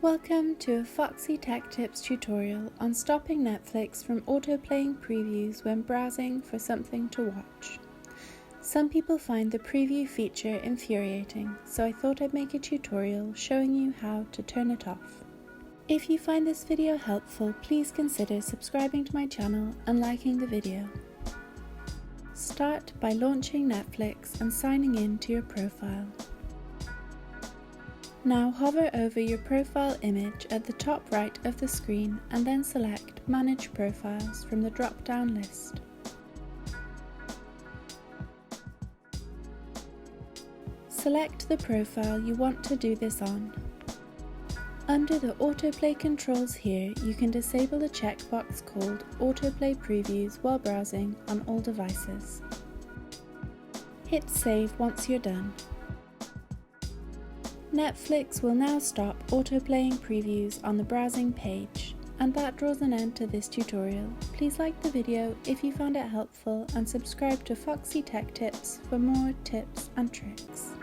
Welcome to a Foxy Tech Tips tutorial on stopping Netflix from autoplaying previews when browsing for something to watch. Some people find the preview feature infuriating, so I thought I'd make a tutorial showing you how to turn it off. If you find this video helpful, please consider subscribing to my channel and liking the video. Start by launching Netflix and signing in to your profile. Now hover over your profile image at the top right of the screen and then select Manage Profiles from the drop-down list. Select the profile you want to do this on. Under the autoplay controls here, you can disable a checkbox called Autoplay Previews while browsing on all devices. Hit Save once you're done. Netflix will now stop autoplaying previews on the browsing page, and that draws an end to this tutorial. Please like the video if you found it helpful and subscribe to Foxy Tech Tips for more tips and tricks.